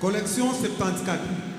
Collection 74.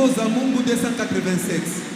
Nyimbo za Mungu 287.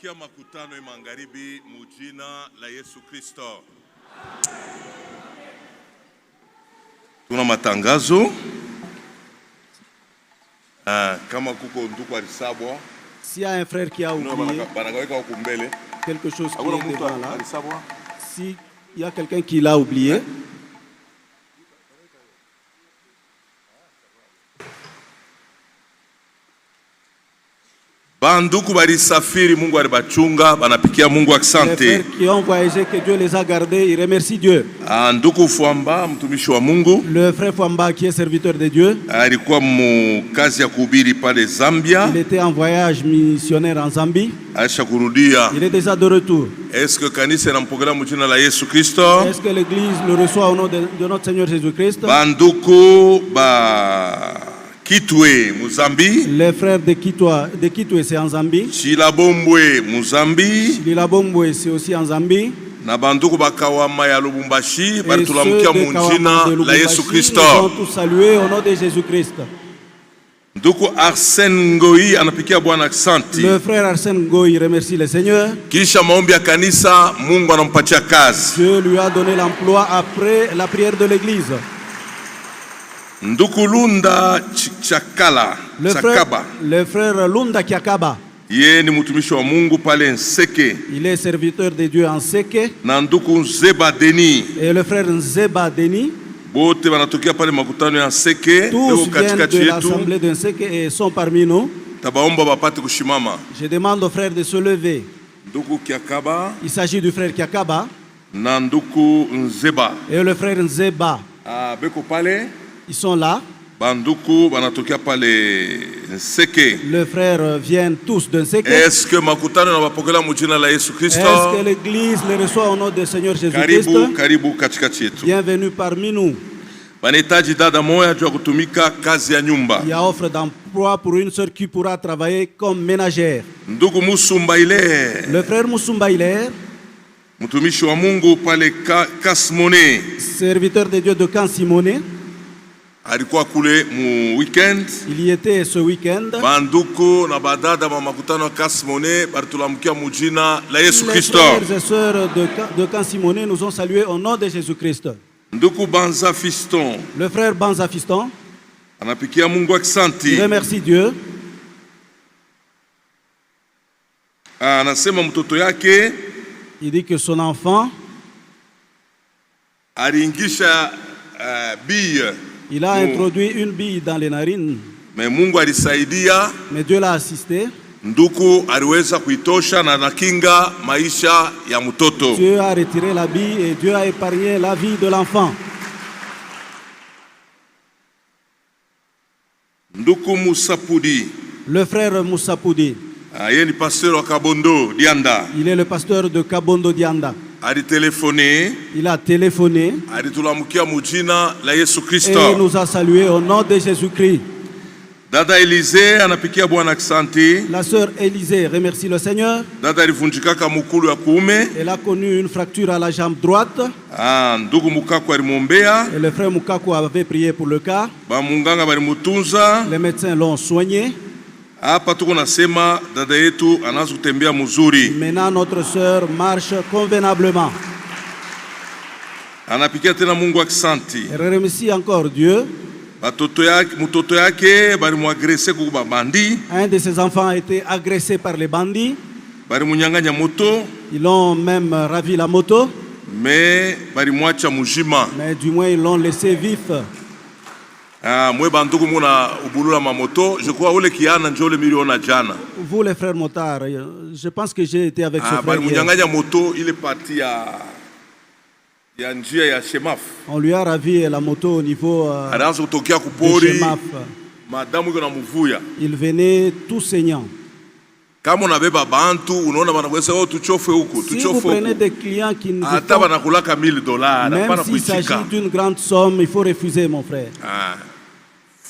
Tunawatakia makutano ya magharibi mujina la Yesu Kristo. Tuna matangazo. Kama kuko ndugu alisabwa. S'il y a un frère qui a oublié quelque chose qui est devant là, s'il y a quelqu'un qui l'a oublié, banduku balisafiri Mungu alibachunga banapikia Mungu asante. Les frères qui ont voyagé, que Dieu les a gardés, ils remercient Dieu. Nduku Fwamba mtumishi wa Mungu, le frère Fwamba qui est serviteur de Dieu, alikuwa mkazi ya kuhubiri pale Zambia. Il était en voyage missionnaire en Zambie. Aisha kurudia. Il est déjà de retour. Est-ce que kanisa inampokea mjina la Yesu Kristo? Est-ce que l'église le reçoit au nom de notre Seigneur Jésus-Christ? Banduku ba Kitwe, Mozambique. Les frères de Kitwe, c'est en Zambie. Chilabombwe, Mozambique. Chilabombwe, c'est aussi en Zambie. Na banduku bakawama ya Lubumbashi, bari tulamukia munjina la Yesu Kristo. Ils sont tous salués au nom de Jésus-Christ. Nduku Arsène Ngoi anapikia Bwana asante. Le frère Arsène Ngoi remercie le Seigneur. Kisha maombi ya kanisa, Mungu anampatia kazi. Dieu lui a donné l'emploi après la prière de l'église. Nduku Lunda Chakala, le frère Lunda Kiakaba. Yeye ni mtumishi wa Mungu pale Nseke. Il est serviteur de Dieu en Nseke. Na nduku Nzeba Deni. Et le frère Nzeba Deni. Bote wanatokea pale makutano ya Nseke. Tous viennent de l'assemblée de Nseke et sont parmi nous. Tabaomba bapate kushimama. Je demande aux frères de se lever. Nduku Kiakaba. Il s'agit du frère Kiakaba. Na nduku Nzeba. Et le frère Nzeba. Beko pale. Ils sont là. Banduku banatokea pale Nseke. Les frères viennent tous de Nseke. Est-ce que makutano na bapokela mujina la Yesu Kristo? Est-ce que l'église le reçoit au nom du Seigneur Jésus-Christ? Karibu katikati yetu. Bienvenue parmi nous. Banahitaji dada moja juu ya kutumika kazi ya nyumba. Il y a offre d'emploi pour une sœur qui pourra travailler comme ménagère. Ndugu Musumba Hilaire. Le frère Musumba Hilaire. Mtumishi wa Mungu pale Kasimone. Serviteur de Dieu de Kasimone. Alikuwa kule mu weekend. Il y était ce week-end. Banduku na badada ma makutano Kasimone baritulamkia mujina la Yesu Kristo. Les frères et sœurs de Kasimone nous ont salués au nom de Jésus-Christ. Nduku Banza Fiston. Le frère Banza Fiston. Anapikia Mungu asante. Il remercie Dieu. Anasema mtoto yake. Il dit que son enfant aliingisha bille. Il a introduit une bille dans les narines. Mais Mungu alisaidia. Mais Dieu l'a assisté. Nduku aliweza kuitosha na nakinga maisha ya mtoto. Dieu a retiré la bille et Dieu a épargné la vie de l'enfant. Nduku Musapudi. Le frère Musapudi. Yeye ni pasteur wa Kabondo Dianda. Il est le pasteur de Kabondo Dianda. Il a téléphoné. Et il nous a salués au nom de Jésus-Christ. Dada Élisée anapikia Bwana asante. La sœur Élisée remercie le Seigneur. Dada alivunjikaka mukulu ya kuume. Elle a connu une fracture à la jambe droite. Ndugu Mukaku alimwombea. Et le frère Mukaku avait prié pour le cas. Bamunganga balimutunza. Les médecins l'ont soigné. Hapa tuko nasema dada yetu anaanza kutembea mzuri. Maintenant notre sœur marche convenablement. Anapikia tena Mungu asante. Elle remercie encore Dieu. Mtoto yake balimwagrese kwa bandi. Un de ses enfants a été agressé par les bandits. Balimunyanganya moto. Ils l'ont même ravi la moto. Mais balimwacha mujima. Mais du moins ils l'ont laissé vif. Mwe banduku muna ubulula mamoto, je crois ule kiana njo ule miliona jana. Vous les frères motards, je pense que j'ai été avec ce frère hier. Munyanganya moto ile parti ya njia ya Shemaf. On lui a ravi la moto au niveau anaanza kutokea kupori. Shemaf. Madamu iko na mvuya. Il venait tout saignant. Kama unabeba bantu unaona banaweza wao tuchofe huko, tuchofe huko. Si vous prenez des clients qui ne hata banakulaka $1000, même s'il s'agit d'une grande somme, il faut refuser mon frère.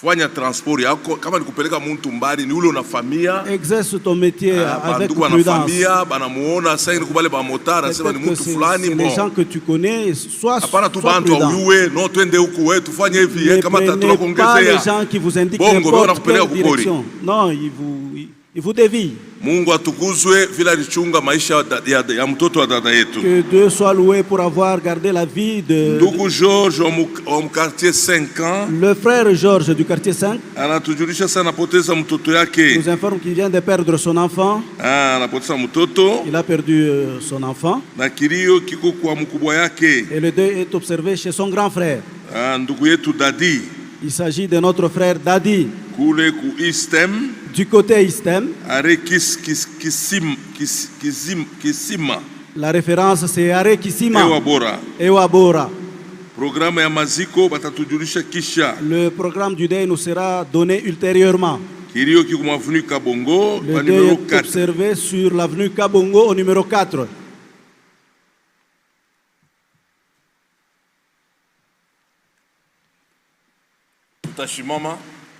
Fanya transport yako kama nikupeleka mtu mbali ni ule unafamia. Exerce ton métier avec prudence. Banafamia banamuona sasa ni kubale ba motara anasema ni mtu fulani bon. Les gens que tu connais sois hapana tu bantu auwe no twende huko wewe tufanye hivi kama tunakuongezea. Les gens qui vous indiquent n'importe quelle direction. Non, ils vous dévient. Mungu atukuzwe vile alichunga maisha ya mtoto wa dada yetu. Que Dieu soit loué pour avoir gardé la vie de Ndugu George wa quartier 5 ans. Le frère Georges du quartier 5 anatujulisha sana apoteza mtoto yake. nous informe qu'il vient de perdre son enfant. Anapoteza mtoto. Il a perdu son enfant. Na kilio kiko kwa mkubwa yake. Et le deuil est observé chez son grand frère. Ndugu yetu Dadi. Il s'agit de notre frère Dadi. Kule ku Istem. Du côté Istem. Are Kisima. La référence c'est Are Kisima. Ewa Bora. Programme ya maziko batatujulisha kisha. Le programme du deuil nous sera donné ultérieurement. Kilio kiko avenue Kabongo, le deuil est observé sur l'avenue Kabongo au numéro 4.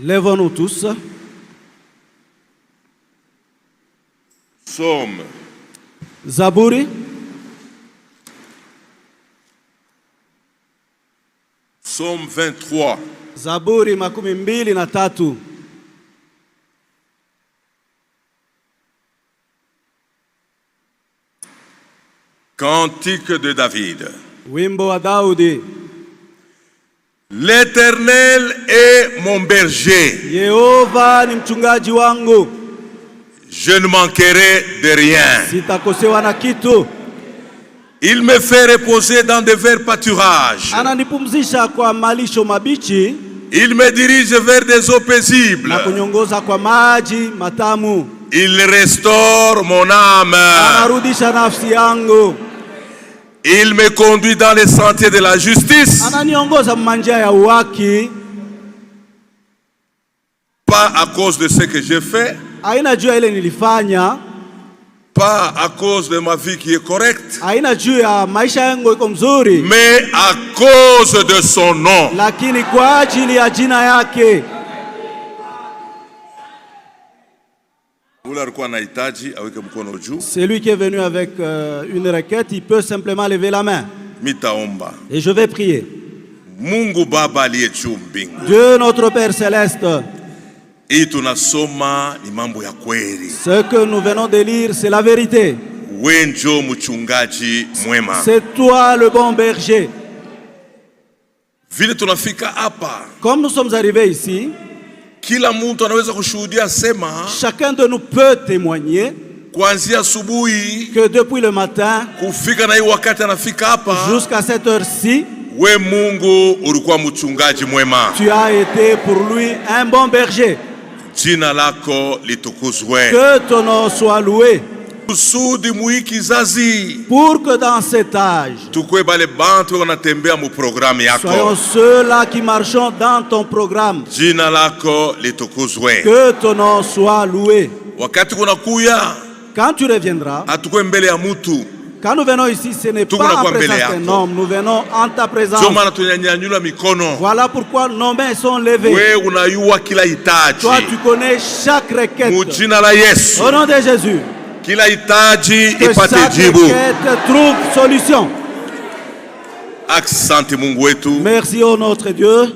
Lèvons-nous tous. Somme. Zaburi. Somme 23. Zaburi makumi mbili na tatu. Cantique de David. Wimbo wa Daudi. L'Éternel est mon berger. Yehova ni mchungaji wangu. Je ne manquerai de rien. Sitakosewa na kitu. Il me fait reposer dans de verts pâturages. Ananipumzisha kwa malisho mabichi. Il me dirige vers des eaux paisibles. Na kunyongoza kwa maji matamu. Il restaure mon âme. Anarudisha nafsi yangu. Il me conduit dans les sentiers de la justice. Ananiongoza manjia ya haki. Pas à cause de ce que j'ai fait. Haina juu ya ile nilifanya. Pas à cause de ma vie qui est correcte. Haina juu ya maisha yangu iko mzuri. Mais à cause de son nom. Lakini kwa ajili ya jina yake. Celui qui est venu avec une requête, il peut simplement lever la main. Et je vais prier. Mungu Baba aliye juu mbingu. Dieu notre Père céleste. Tunasoma ni mambo ya kweli. Ce que nous venons de lire, c'est la vérité. Wewe ndio mchungaji mwema. C'est toi le bon berger. Vile tunafika hapa. Comme nous sommes arrivés ici, kila mtu anaweza kushuhudia sema, chacun de nous peut témoigner kuanzia asubuhi que depuis le matin kufika na hii wakati anafika hapa jusqu'à cette heure-ci, we Mungu ulikuwa mchungaji mwema. Tu as été pour lui un bon berger. Jina lako litukuzwe. Que ton nom soit loué. Kusudi mui kizazi. Pour que dans cet âge, tukue bale bantu wanatembea mu programu yako. Soyons ceux-là qui marchons dans ton programme. Jina lako litukuzwe. Que ton nom soit loué. Wakati kunakuya, quand tu reviendras, atukue mbele ya mutu. Quand nous venons ici, ce n'est pas en présence d'un homme, nous venons en ta présence. Voilà pourquoi nos mains sont levées. Toi, tu connais chaque requête. Au nom de Jésus, que chaque requête trouve solution. Merci au notre Dieu.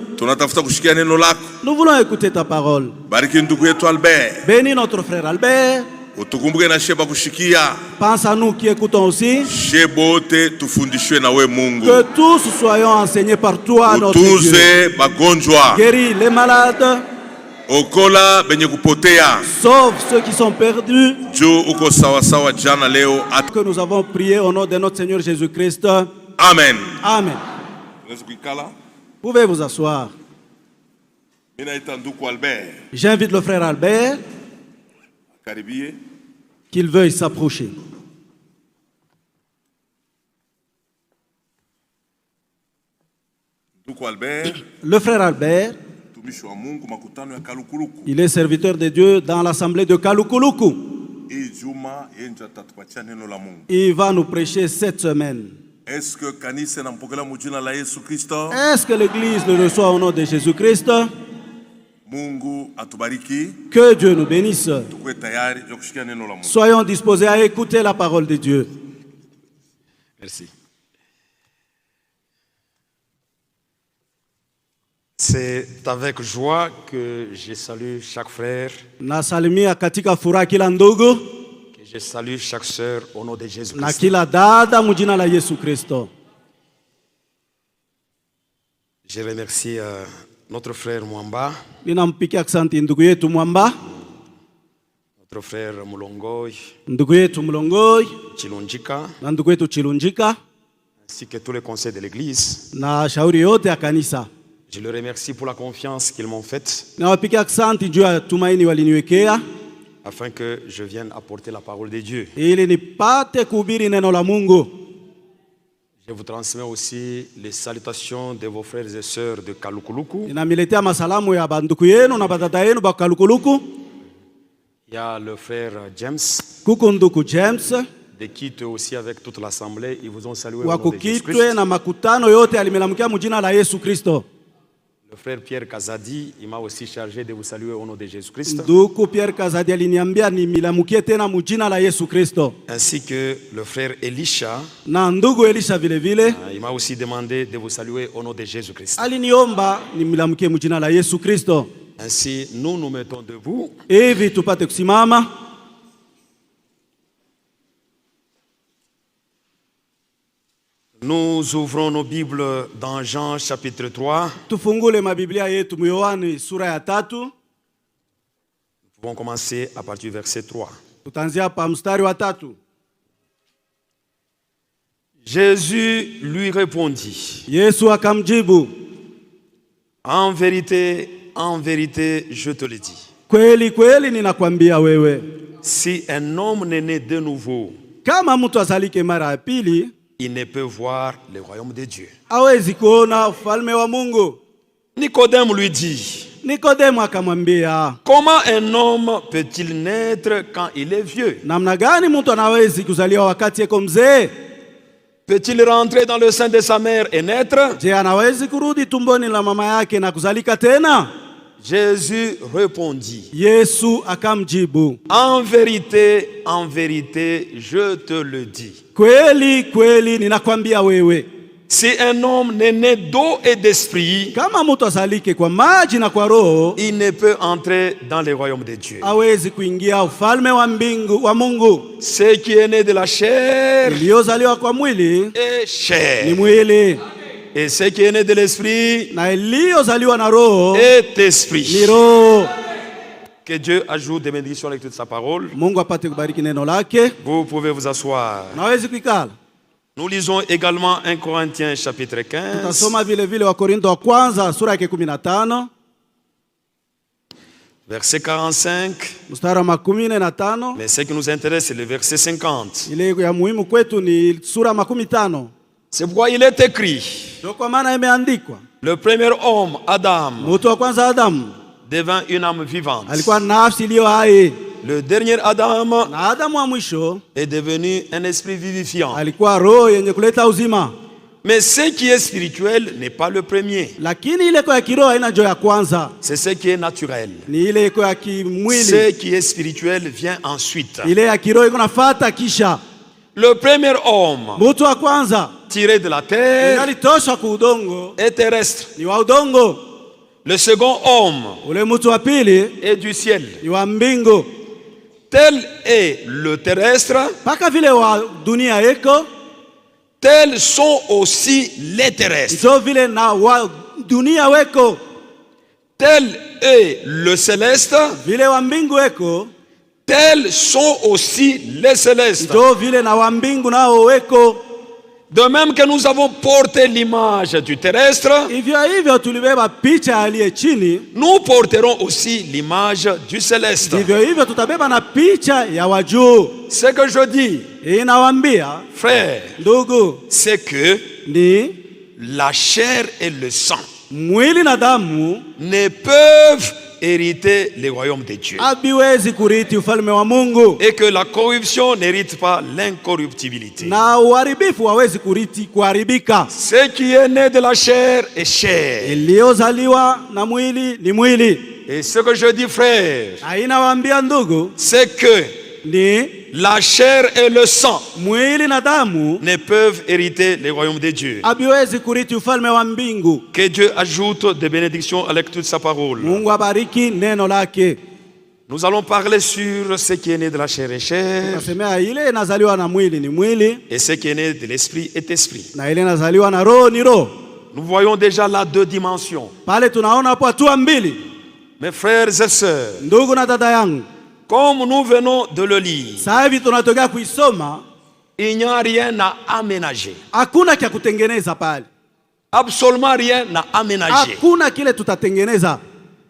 Nous voulons écouter ta parole. Bénis notre frère Albert. Pense à nous qui écoutons aussi. Que tous soyons enseignés par toi, notre Dieu. Guéris les malades. Sauve ceux qui sont perdus. Que nous avons prié au nom de notre Seigneur Jésus-Christ. Amen. Amen. Pouvez vous asseoir. J'invite le frère Albert qu'il veuille s'approcher. Le frère Albert, il est serviteur de Dieu dans l'assemblée de Kalukuluku. Il va nous prêcher cette semaine. Est-ce que l'église le reçoit au nom de Jésus-Christ? Que Dieu nous bénisse. Soyons disposés à écouter la parole de Dieu. Merci. C'est avec joie que je salue chaque frère. Nasalimia katika furaha kila ndugu. Je salue chaque sœur au nom de Jésus Na Christ. kila dada mujina la Yesu Kristo. Je remercie notre frère Mwamba, Ninampikia asante ndugu yetu Mwamba, notre frère Mulongoi, ndugu yetu Mlongoi, Chilunjika, na ndugu yetu Chilunjika, ainsi que tous les conseils de l'église. na shauri yote ya kanisa. Je le remercie pour la confiance qu'ils m'ont faite Nawapikia asante juu ya tumaini waliniwekea afin que je vienne apporter la parole de Dieu. ili nipate kuhubiri neno la Mungu. Je vous transmets aussi les salutations de vos frères et sœurs de Kalukuluku. Ninamiletea masalamu ya banduku yenu na batata yenu bakalukuluku. Il y a le frère James, Kuku nduku James de Kitwe aussi avec toute l'assemblée. Ils vous ont salué au wa nom de Jésus Kitwe Christ. na makutano yote alimelamukia mjina la Yesu Kristo. Le frère Pierre Kazadi, il m'a aussi chargé de vous saluer au nom de Jésus Christ. Nduku Pierre Kazadi aliniambia nimilamukie tena mjina la Yesu Kristo. Ainsi que le frère Elisha, Na ndugu Elisha vile vile il m'a aussi demandé de vous saluer au nom de Jésus Christ. aliniomba nimilamukie mjina la Yesu Kristo. Ainsi, nous nous mettons debout. Hivi tupate kusimama. Nous ouvrons nos Bibles dans Jean chapitre 3. Tufungule mabiblia yetu Yohani sura ya 3. Nous pouvons commencer à partir du verset 3. Tutaanzia hapa mstari wa 3. Jésus lui répondit, Yesu akamjibu, en vérité, je te le dis. kweli kweli ninakwambia wewe, Si un homme n'est né de nouveau, kama mtu azalike mara ya pili, il ne peut voir le royaume de Dieu. hawezi kuona ufalme wa Mungu. Nicodème lui dit, Nikodemo akamwambia, comment un homme peut-il naître quand il est vieux? namna gani mtu anawezi kuzaliwa wakati yeko mzee? Peut-il rentrer dans le sein de sa mère et naître? Je, anawezi kurudi tumboni la mama yake na kuzalika tena? Jésus répondit, Yesu akamjibu, en vérité, je te le dis. kweli kweli ninakwambia wewe, Si un homme n'est né d'eau et d'esprit, kama mtu azalike kwa maji na kwa roho, il ne peut entrer dans le royaume de Dieu. hawezi kuingia ufalme wa mbingu wa Mungu. Ce qui est né de la chair Iliyozaliwa kwa mwili est ni chair, mwili, et ce qui est né de l'esprit na iliyozaliwa na roho est ni esprit. roho. Que Dieu ajoute des bénédictions avec toute sa parole. Mungu apate kubariki neno lake. Vous pouvez vous asseoir. Nawezi kuikala. Nous lisons également 1 Corinthiens chapitre 15, Tutasoma vile vile Wakorintho wa kwanza sura yake 15 verset 45. mstari wa 45. Mais ce qui nous intéresse, c'est le verset 50. Ile ya muhimu kwetu ni sura 15. C'est pourquoi il est écrit, Ndio kwa maana imeandikwa, le premier homme, Adam, mtu wa kwanza Adamu devint une âme vivante. alikuwa nafsi iliyo hai, Le dernier Adam na Adamu wa mwisho est devenu un esprit vivifiant. alikuwa roho yenye kuleta uzima. Mais ce qui est spirituel n'est pas le premier. Lakini ile ya kiroho haina njoo ya kwanza, C'est ce qui est naturel. ni ile iko ya Ce kimwili. qui est spirituel vient ensuite. Ile ya kiroho iko nafuata kisha. Le premier homme, Mtu wa kwanza tiré de la terre, alitoshwa ku udongo, est terrestre. ni wa udongo. Le second homme Ule mtu wa pili est du ciel. ni wa mbingu. Tel est le terrestre, Paka vile wa dunia eko, tels sont aussi les terrestres. ndio vile na wa dunia weko. Tel est le céleste, Vile wa mbingu weko, tels sont aussi les célestes. ndio vile na wa mbingu nao weko. De même que nous avons porté l'image du terrestre, Hivyo hivyo tulibeba picha aliye chini, nous porterons aussi l'image du céleste. hivyo hivyo tutabeba na picha ya wajuu. Ce que je dis, Inawaambia frère, ndugu, c'est que ni la chair et le sang mwili na damu ne peuvent hériter le royaume de Dieu. habiwezi kurithi ufalme wa Mungu, Et que la corruption n'hérite pas l'incorruptibilité. na uharibifu hawezi kurithi kuharibika. Ce qui est né de la chair est chair. Iliyozaliwa na mwili ni mwili. Et ce que je dis, frère, Inawaambia ndugu, c'est que ni la chair et le sang mwili na damu ne peuvent hériter le royaume de Dieu. habiwezi kurithi ufalme wa mbingu. Que Dieu ajoute des bénédictions avec toute sa parole. Mungu abariki neno lake. Nous allons parler sur ce qui est né de la chair et chair. Et ce qui est né de l'esprit est esprit. Nous voyons déjà là 2 dimensions. Mes frères et sœurs, comme nous venons de le lire, il n'y a rien à aménager. Absolument rien à aménager.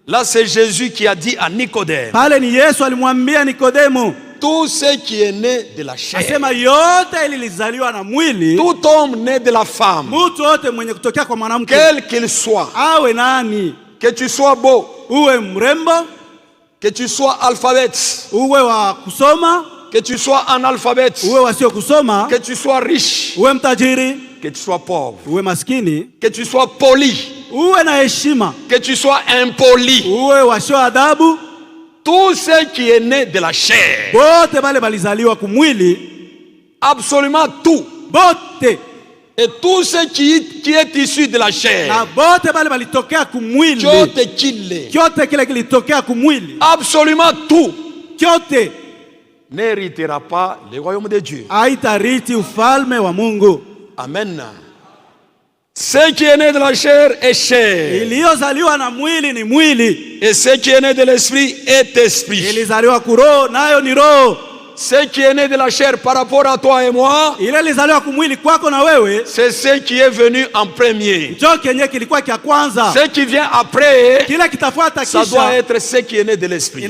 Là, c'est Jésus qui a dit à Nicodème, tout ce qui est né de la chair, tout homme né de la femme, quel qu'il soit, que tu sois beau, que tu sois alphabète, que tu sois analphabète, que tu sois riche, que tu sois pauvre, que tu sois poli, que tu sois impoli, tout ce qui est né de la chair, absolument tout, et tout ce qui est issu de la chair, absolument tout, n'héritera pas le royaume de Dieu. Amen. Ce qui est né de la chair est chair. Et ce qui est né de l'esprit est esprit. Ce qui est né de la chair par rapport à toi et moi, c'est ce qui est venu en premier. Ce qui vient après, ça doit être ce qui est né de l'esprit.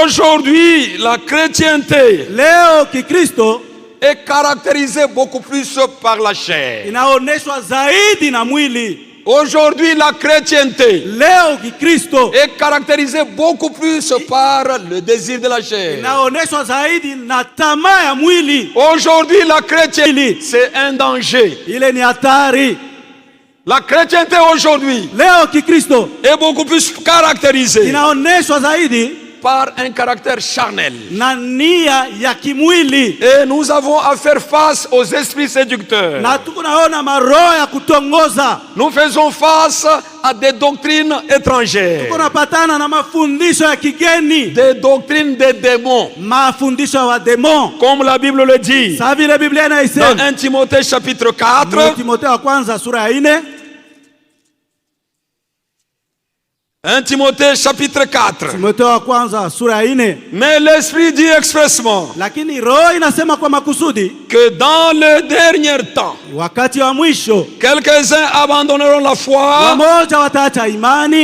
Aujourd'hui, la chrétienté est caractérisée beaucoup plus par la chair. Aujourd'hui, la chrétienté est caractérisée beaucoup plus par le désir de la chair. Aujourd'hui, la chrétienté, c'est un danger. La chrétienté aujourd'hui est beaucoup plus caractérisée par un caractère charnel. Et nous avons à faire face aux esprits séducteurs. Nous faisons face à des doctrines étrangères, des doctrines des démons, comme la Bible le dit dans 1 Timothée chapitre 4. 1 Timothée chapitre 4. Mais l'Esprit dit expressement que dans le dernier temps, quelques-uns abandonneront la foi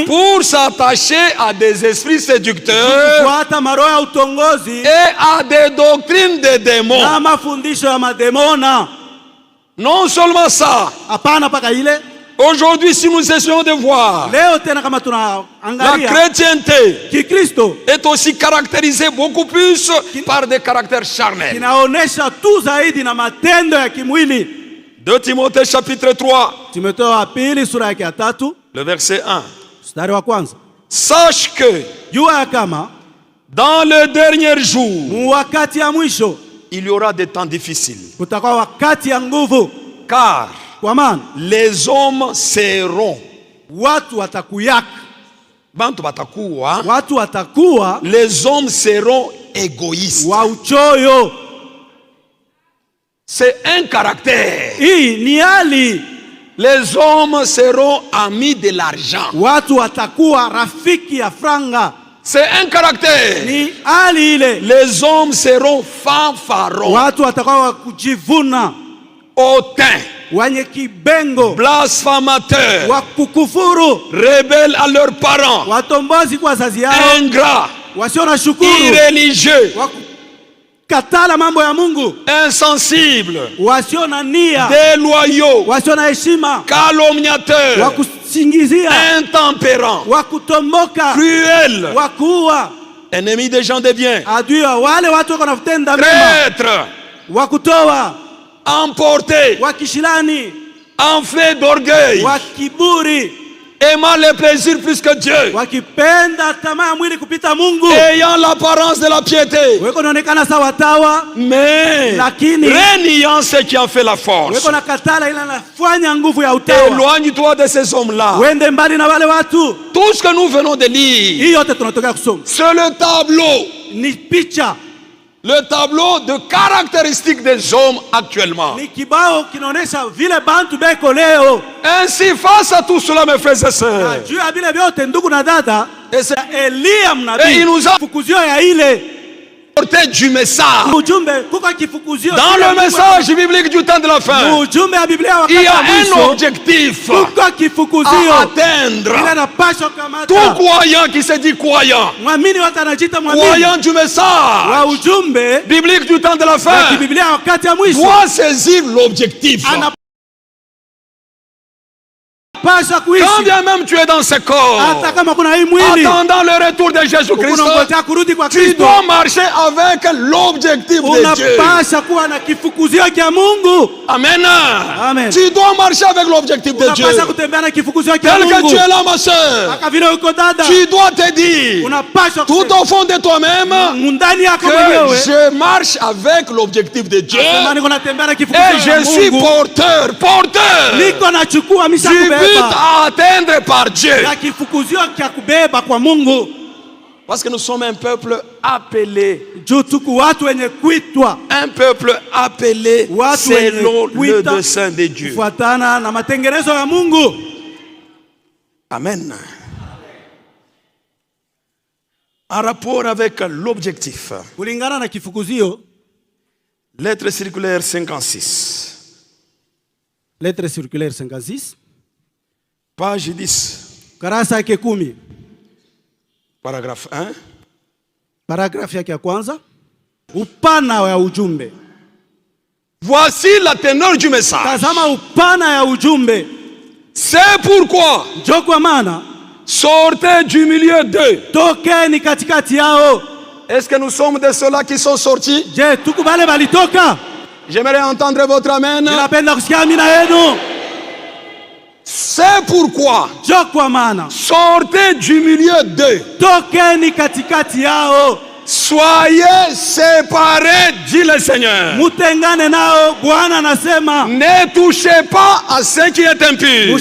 pour s'attacher à des esprits séducteurs et à des doctrines de démons. Non seulement ça, aujourd'hui, si nous essayons de voir, la chrétienté est aussi caractérisée beaucoup plus par des caractères charnels. 2 Timothée chapitre 3, le verset 1. Sache que dans le dernier jour, il y aura des temps difficiles. Car les hommes seront, les hommes seront égoïstes. C'est un caractère. Les hommes seront amis de l'argent. C'est un caractère. Les hommes seront fanfarons, hautains, blasphémateurs, rebelles à leurs parents, ingrats, irréligieux, insensibles, déloyaux, calomniateurs, intempérants, cruels, ennemis des gens de bien, traîtres, emportés, enflés d'orgueil, aimant les plaisirs plus que Dieu, ayant l'apparence de la piété, mais reniant ce qui en fait la force. Éloigne-toi de ces hommes-là. Tout ce que nous venons de lire, c'est le tableau. Le tableau de caractéristiques des hommes actuellement. Ainsi, face à tout cela, mes frères et sœurs, et il nous a porté du message. Dans le message biblique du temps de la fin, il y a un objectif à atteindre. Tout croyant qui se dit croyant du message biblique du temps de la fin doit saisir l'objectif. Quand bien même tu es dans ce corps, attendant le retour de Jésus-Christ, tu dois marcher avec l'objectif de Dieu. Amen. Amen. Tu dois marcher avec l'objectif de Dieu. Tel que tu es là, ma soeur, tu dois te dire, tout au fond de toi-même, que je marche avec l'objectif de Dieu et je suis porteur du but à atteindre par Dieu. Parce que nous sommes un peuple appelé. Un peuple appelé selon le dessein de Dieu. Amen. En rapport avec l'objectif. Lettre circulaire 56. Lettre circulaire 56. Page 10. Paragraphe 1. Paragraphe yake ya kwanza. Upana wa ujumbe. Voici la teneur du message. Tazama upana ya ujumbe. C'est pourquoi Joko maana sortez du milieu d'eux. Tokeni katikati yao. Est-ce que nous sommes de ceux-là qui sont sortis? Je tukubale balitoka. J'aimerais entendre votre amen. Ninapenda kusikia amina yenu. C'est pourquoi sortez du milieu d'eux. Soyez séparés, dit le Seigneur. Ne touchez pas à ce qui est impur.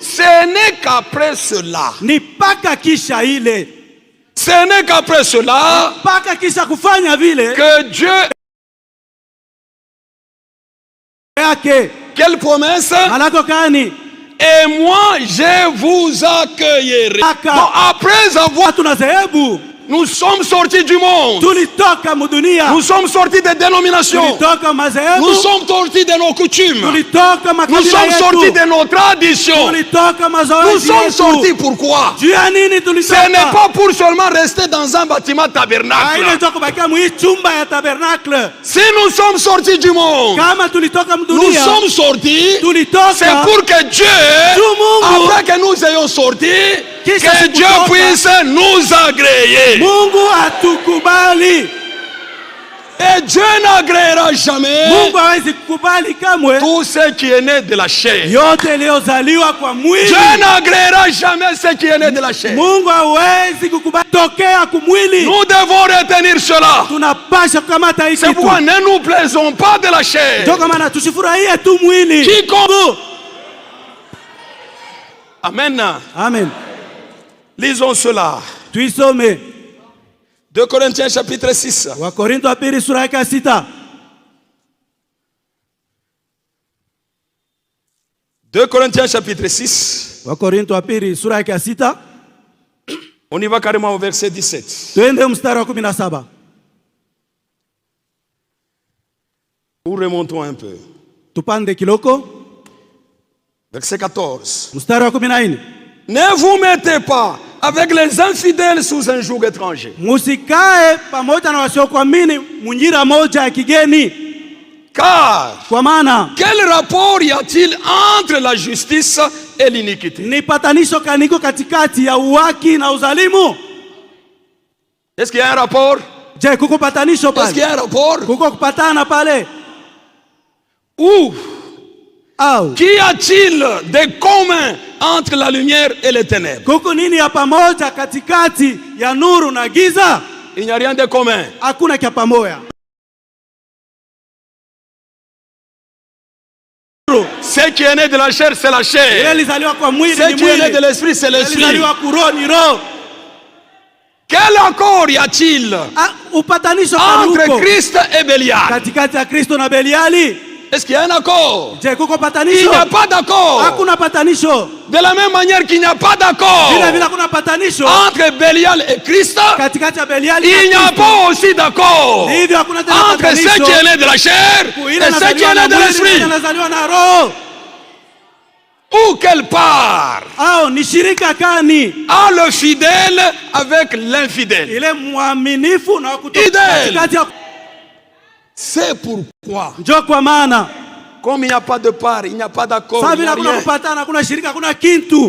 Ce n'est qu'après cela. Ce n'est qu'après cela que Dieu. Quelle promesse? Et moi je vous accueillerai. Donc, après avoir nous sommes sortis du monde. Nous sommes sortis des dénominations. Nous sommes sortis de nos coutumes. Nous sommes sortis de nos traditions. Nous sommes sortis pourquoi? Ce n'est pas pour seulement rester dans un bâtiment tabernacle. Si nous sommes sortis du monde, nous sommes sortis, c'est pour que Dieu, après que nous ayons sorti, que Dieu puisse nous agréer. Et Dieu n'agréera jamais tout ce qui est né de la chair. Dieu n'agréera jamais ce qui est né de la chair. Nous devons retenir cela. C'est pourquoi ne nous plaisons pas de la chair. Quiconque. Amen. Amen. Lisons cela. 2 Corinthiens chapitre 6. 2 Corinthiens chapitre 6. On y va carrément au verset 17. Ou remontons un peu. Verset 14. Ne vous mettez pas avec les infidèles sous un joug étranger. Car quel rapport y a-t-il entre la justice et l'iniquité? Est-ce qu'il y a un rapport? Est-ce qu'il y a un rapport? Ou Qu'y a-t-il de commun entre la lumière et les ténèbres? Kuko nini ya pamoja katikati ya nuru na giza? Il n'y a rien de commun. Hakuna kia pamoja. Ce qui est né de la chair, c'est la chair. Ce qui est né de l'esprit, c'est l'esprit. Quel accord y a-t-il entre Christ et Bélial? Est-ce qu'il y a un accord? Il n'y a pas d'accord. De la même manière qu'il n'y a pas d'accord entre Bélial et Christ, il n'y a pas aussi d'accord entre ce qui est né de la chair et ce qui est né de l'esprit. Où quelle part a le fidèle avec l'infidèle? C'est pourquoi, comme il n'y a pas de part, il n'y a pas d'accord,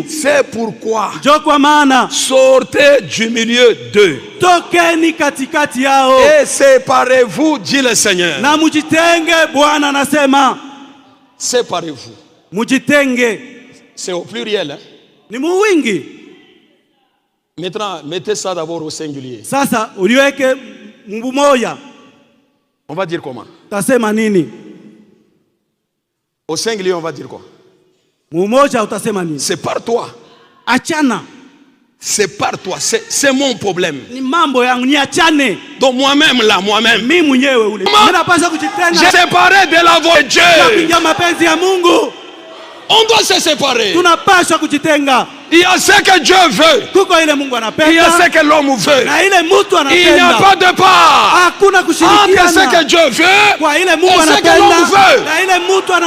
c'est pourquoi sortez du milieu d'eux et séparez-vous, dit le Seigneur. Séparez-vous. C'est au pluriel. Maintenant, mettez ça d'abord au singulier. On va dire comment? Au singulier, on va dire quoi? C'est par toi. C'est par toi. C'est mon problème. Donc moi-même là, moi-même. J'ai séparé de la voix de Dieu. On doit se séparer. Il y a ce que Dieu veut. Il y a ce que l'homme veut. Il n'y a pas de part entre ce que Dieu veut et ce que l'homme veut.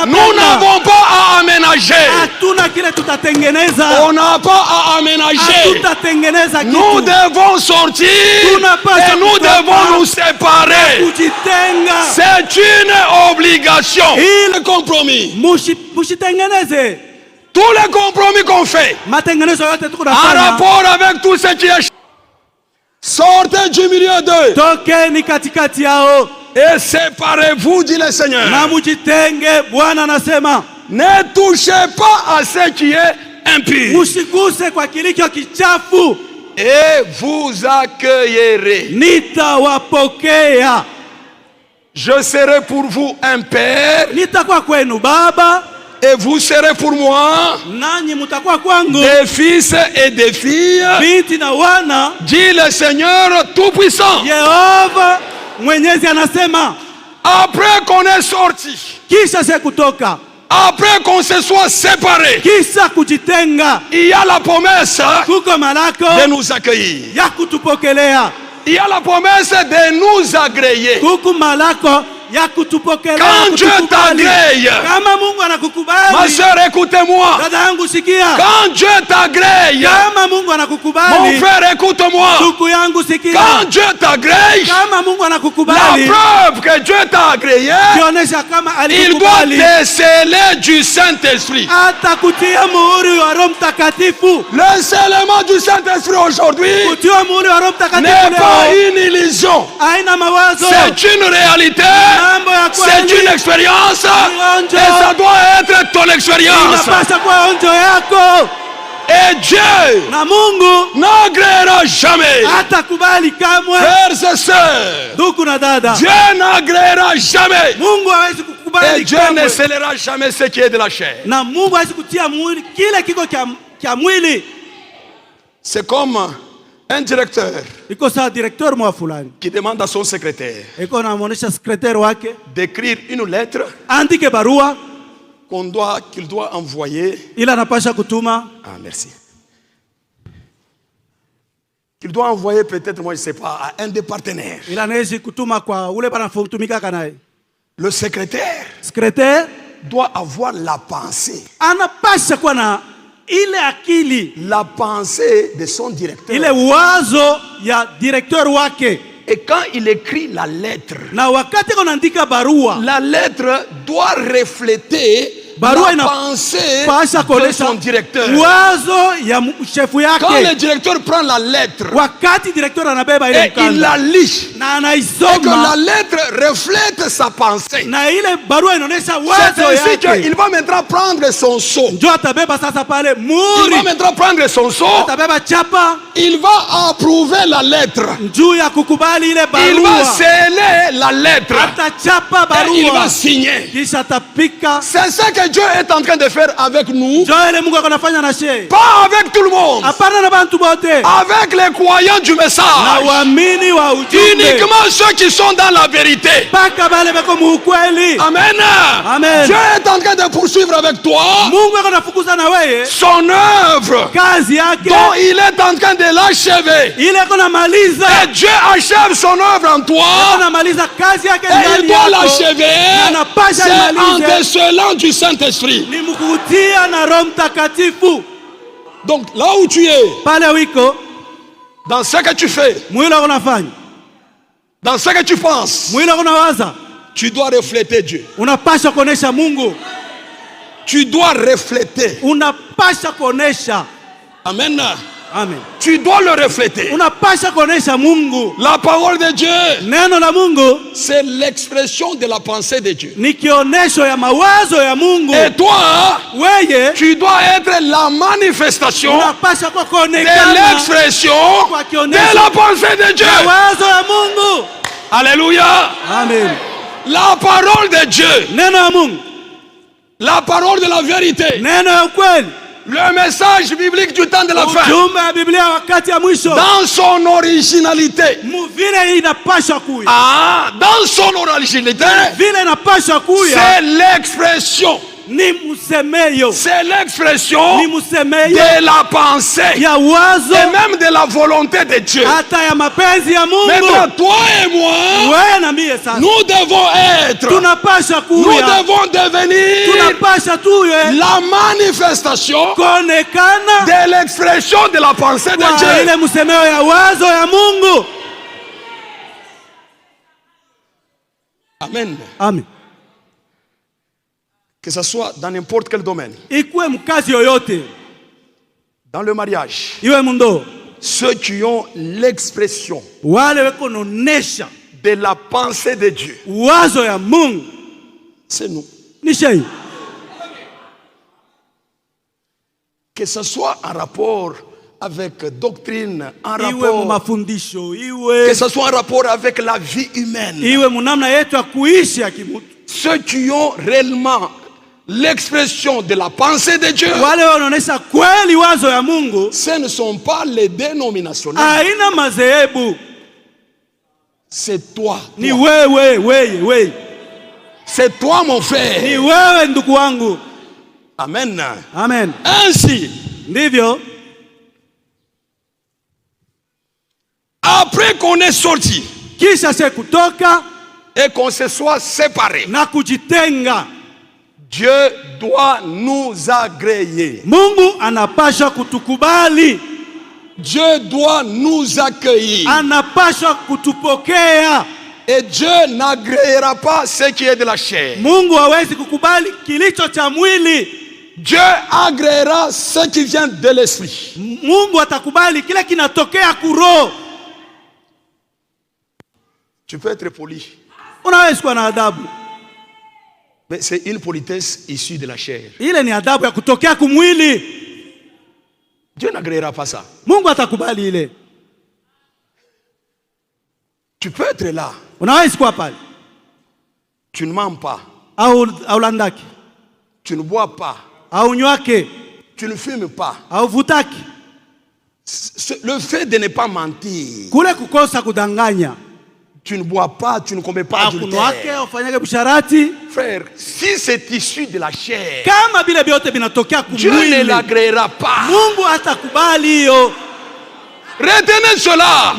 Nous n'avons pas à aménager. On n'a pas à aménager. Nous devons sortir et nous devons nous séparer. C'est une obligation. Le compromis. Tous les compromis qu'on fait en rapport avec tout ce qui est, sortez du milieu d'eux et séparez-vous, dit le Seigneur. Ne touchez pas à ce qui est impur et vous accueillerez. Je serai pour vous un père et vous serez pour moi des fils et des filles, dit le Seigneur Tout-Puissant. Après qu'on est sorti, après qu'on se soit séparé, il y a la promesse de nous accueillir. Il y a la promesse de nous agréer. Quand Dieu t'agrée, ma soeur, écoutez-moi. Quand Dieu t'agrée, mon frère, écoute-moi. Quand Dieu t'agrée, la preuve que Dieu t'a agréé, il doit déceler du Saint-Esprit. Le scellement du Saint-Esprit aujourd'hui n'est pas une illusion. C'est une réalité. C'est une expérience et ça doit être ton expérience. Et Dieu n'agréera jamais. Frères et sœurs, Dieu n'agréera jamais. Et Dieu ne scellera jamais ce qui est de la chair. C'est comme un directeur qui demande à son secrétaire d'écrire une lettre qu'il doit envoyer. Ah, merci. Qu'il doit envoyer peut-être, moi je ne sais pas, à un des partenaires. Le secrétaire doit avoir la pensée. La pensée de son directeur. Et quand il écrit la lettre, la lettre doit refléter la pensée de son directeur. Quand le directeur prend la lettre et il la lit, et que la lettre reflète sa pensée, c'est ainsi qu'il va maintenant prendre son seau. Il va maintenant prendre son seau. Il va approuver la lettre. Il va sceller la lettre. Et il va signer. C'est ça que Dieu est en train de faire avec nous. Pas avec tout le monde. Avec les croyants du message. Uniquement ceux qui sont dans la vérité. Amen. Amen. Dieu est en train de poursuivre avec toi son œuvre dont il est en train de l'achever. Et Dieu achève son œuvre en toi. Et il doit l'achever. C'est en décelant du Saint-Esprit. Donc là où tu es, dans ce que tu fais, dans ce que tu penses, tu dois refléter Dieu. Tu dois refléter. Amen. Amen. Tu dois le refléter. La parole de Dieu, c'est l'expression de la pensée de Dieu. Et toi, tu dois être la manifestation de l'expression de la pensée de Dieu. Alléluia. Amen. La parole de Dieu, la parole de la vérité, le message biblique du temps de la fin, dans son originalité, dans son originalité, c'est l'expression. C'est l'expression de la pensée et même de la volonté de Dieu. Maintenant, toi et moi, nous devons être, nous devons devenir la manifestation de l'expression de la pensée de Dieu. Amen. Amen. Que ce soit dans n'importe quel domaine. Dans le mariage. Ceux qui ont l'expression de la pensée de Dieu. C'est nous. Que ce soit en rapport avec doctrine, en rapport, que ce soit en rapport avec la vie humaine. Ceux qui ont réellement l'expression de la pensée de Dieu, ce ne sont pas les dénominationnels. C'est toi. C'est toi, mon frère. Amen. Amen. Ainsi, après qu'on est sorti et qu'on se soit séparés, Dieu doit nous agréer. Dieu doit nous accueillir. Et Dieu n'agréera pas ce qui est de la chair. Dieu agréera ce qui vient de l'esprit. Tu peux être poli. Mais c'est une politesse issue de la chair. Dieu n'agréera pas ça. Tu peux être là. Tu ne mens pas. Tu ne bois pas. Tu ne fumes pas. Le fait de ne pas mentir. Tu ne bois pas, tu ne commets pas adultère. Frère, si c'est issu de la chair, Dieu ne l'agréera pas. Retenez cela.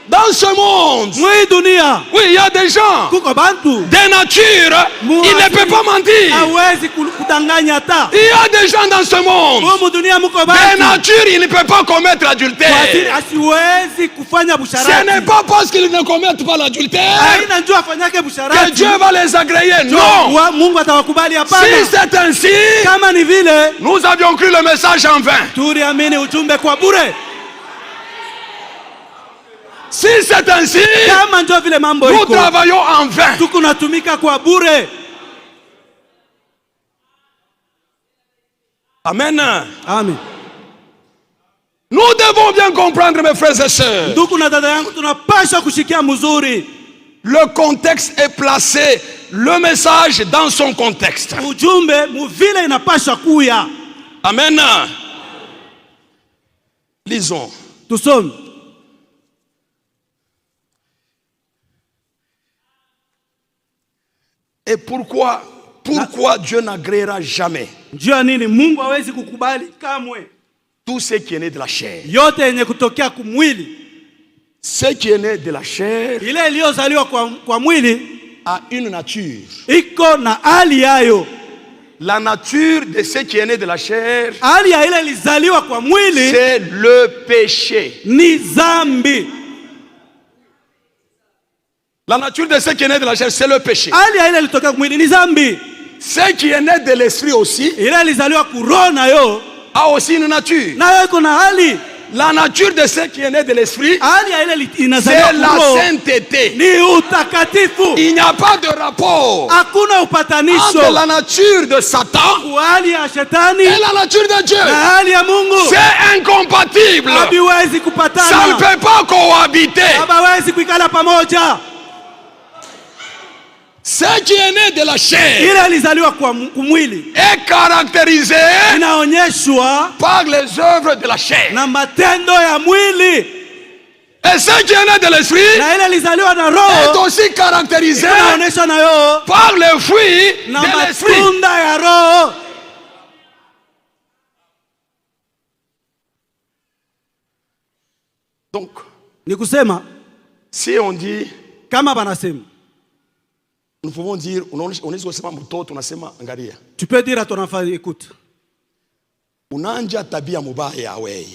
Dans ce monde, oui, il y a des gens, des natures, ils ne peuvent pas mentir. Il y a des gens dans ce monde, des natures, ils ne peuvent pas commettre l'adultère. Ce n'est pas parce qu'ils ne commettent pas l'adultère que Dieu va les agréer. Non. Si c'est ainsi, nous avions cru le message en vain. Si c'est ainsi, nous travaillons en vain. Amen. Amen. Nous devons bien comprendre, mes frères et sœurs. Le contexte est placé, le message dans son contexte. Amen. Lisons. Et pourquoi Dieu n'agréera jamais tout ce qui est né de la chair? Ce qui est né de la chair a une nature. La nature de ce qui est né de la chair, c'est le péché. La nature de ce qui est né de la chair, c'est le péché. Ce qui est né de l'esprit aussi a aussi une nature. La nature de ce qui est né de l'esprit, c'est la sainteté. Il n'y a pas de rapport entre la nature de Satan et la nature de Dieu. C'est incompatible. Ça ne peut pas cohabiter. Ce qui est né de la chair est caractérisé par les œuvres de la chair. Et ce qui est né de l'esprit est aussi caractérisé par les fruits de l'esprit. Donc, si on dit, nous pouvons dire, tu peux dire à ton enfant, écoute,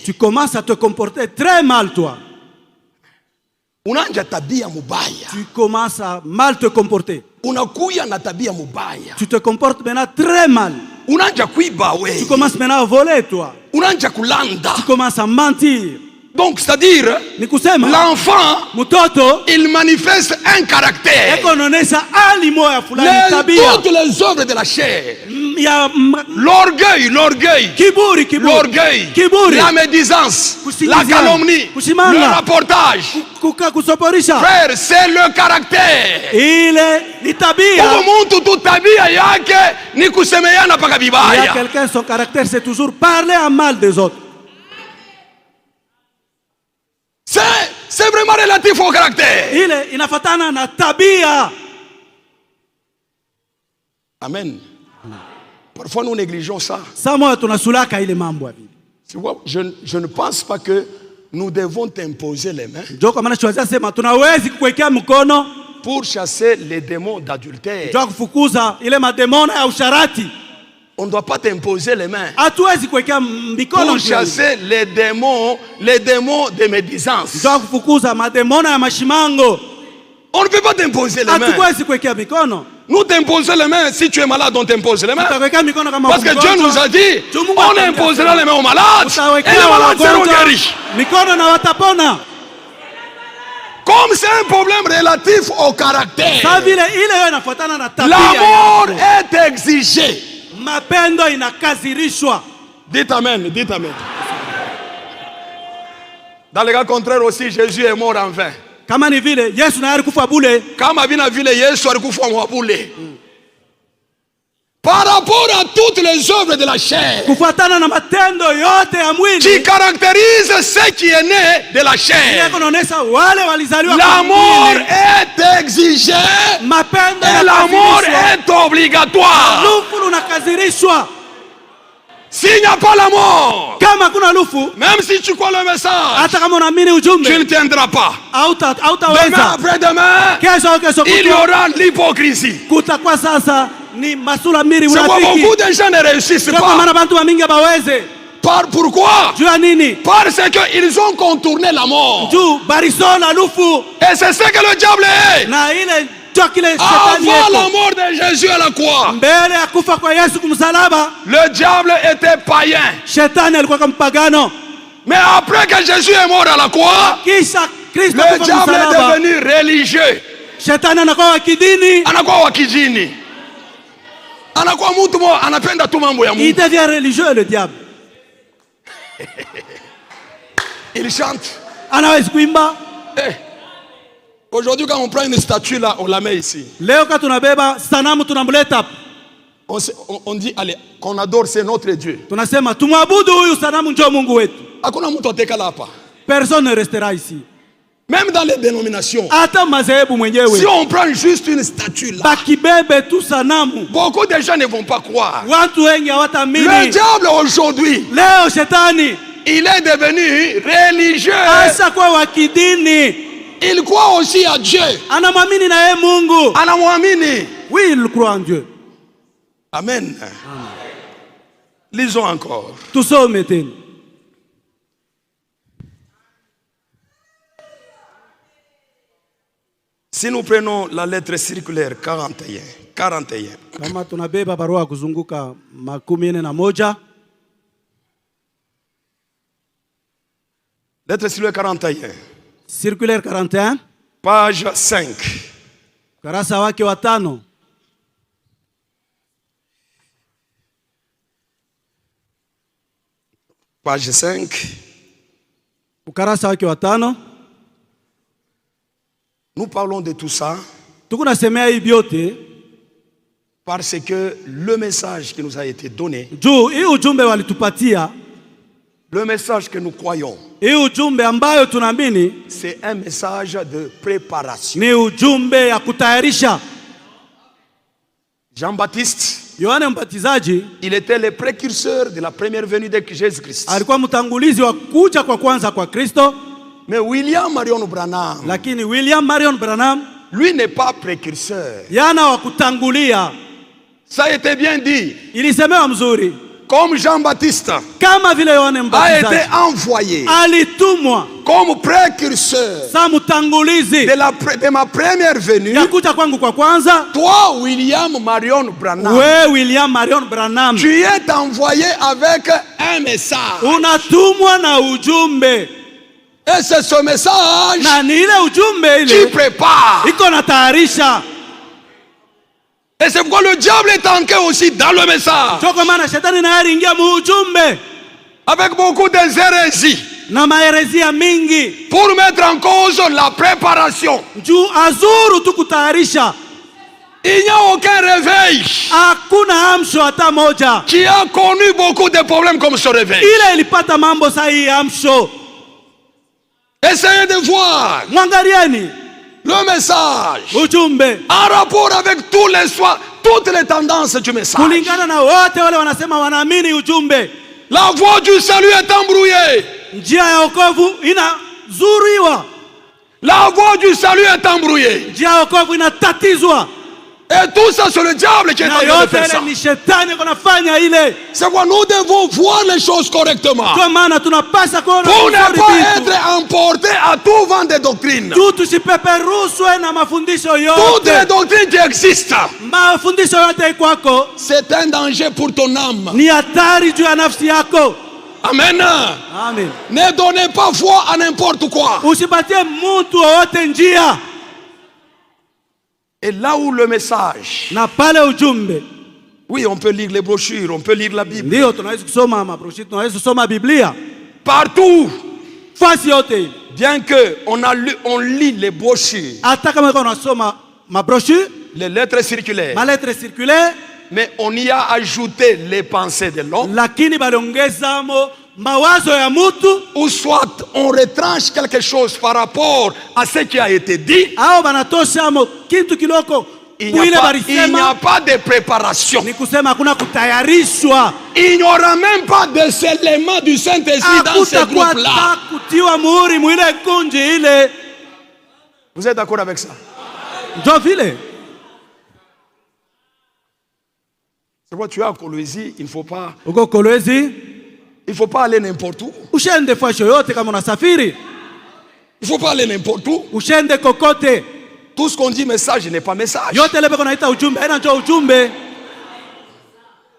tu commences à te comporter très mal, toi. Tu commences à mal te comporter. Tu te comportes maintenant très mal. Tu commences maintenant à voler, toi. Tu commences à mentir. Donc, c'est-à-dire, l'enfant, il manifeste un caractère. Toutes les œuvres de la chair, l'orgueil, la médisance, la calomnie, le rapportage. Frère, c'est le caractère. Il y a quelqu'un, son caractère, c'est toujours parler en mal des autres. C'est vraiment relatif au caractère. Amen. Parfois nous négligeons ça. Je ne pense pas que nous devons t'imposer les mains pour chasser les démons d'adultère. On ne doit pas t'imposer les mains pour chasser les démons de médisance. On ne peut pas t'imposer les mains. Nous t'imposons les mains. Si tu es malade, on t'impose les mains. Parce que Dieu nous a dit, on imposera les mains aux malades et les malades seront guéris. Comme c'est un problème relatif au caractère, l'amour est exigé. Dites amen, dites amen. Dans le cas contraire aussi, Jésus est mort en vain. Kama vina vile Yesu alikufa mwabule. Par rapport à toutes les œuvres de la chair qui caractérisent ce qui est né de la chair, l'amour est exigé et l'amour est obligatoire. S'il n'y a pas la mort, même si tu crois le message, tu ne tiendras pas. Demain après demain, il y aura l'hypocrisie. C'est pourquoi beaucoup de gens ne réussissent pas. Pourquoi? Parce qu'ils ont contourné la mort. Et c'est ce que le diable est. Avant la mort de Jésus à la croix, le diable était païen. Mais après que Jésus est mort à la croix, le diable est devenu religieux. Il devient religieux, le diable. Il chante. Aujourd'hui, quand on prend une statue là, on la met ici. On dit, allez, qu'on adore, c'est notre Dieu. Personne ne restera ici. Même dans les dénominations, si on prend juste une statue là, beaucoup de gens ne vont pas croire. Le diable aujourd'hui, il est devenu religieux. Il croit aussi à Dieu. Oui, il croit en Dieu. Amen. Lisons encore. Si nous prenons la lettre circulaire 41. Lettre circulaire 41. Circulaire 41. Page 5. Ukarasa wake wa 5. Page 5. Ukarasa wake wa 5. Nous parlons de tout ça parce que le message qui nous a été donné, le message que nous croyons, c'est un message de préparation. Jean-Baptiste, il était le précurseur de la première venue de Jésus-Christ. Mais William Marion Branham, lui n'est pas précurseur. Ça a été bien dit. Comme Jean-Baptiste a été envoyé comme précurseur de ma première venue, toi, William Marion Branham, tu es envoyé avec un message. Et c'est ce message qui prépare. Et c'est pourquoi le diable est entré aussi dans le message. Avec beaucoup d'hérésies. Pour mettre en cause la préparation. Il n'y a aucun réveil qui a connu beaucoup de problèmes comme ce réveil. Essayez de voir le message en rapport avec toutes les tendances du message. La voie du salut est embrouillée. La voie du salut est embrouillée. Et tout ça, c'est le diable qui est en train de faire ça. C'est pourquoi nous devons voir les choses correctement. Pour ne pas être emportés à tout vent de doctrine. Toutes les doctrines qui existent, c'est un danger pour ton âme. Amen. Ne donnez pas foi à n'importe quoi. Et là où le message, oui, on peut lire les brochures, on peut lire la Bible. Partout, bien que on lit les brochures, les lettres circulaires, mais on y a ajouté les pensées de l'homme. Ou soit on retranche quelque chose par rapport à ce qui a été dit. il n'y a pas de préparation. Il n'y aura même pas de scellement du Saint-Esprit dans ce groupe-là. Vous êtes d'accord avec ça? C'est pourquoi tu es à Kolwezi, il ne faut pas. Il ne faut pas aller n'importe où. Il ne faut pas aller n'importe où. Tout ce qu'on dit message n'est pas message.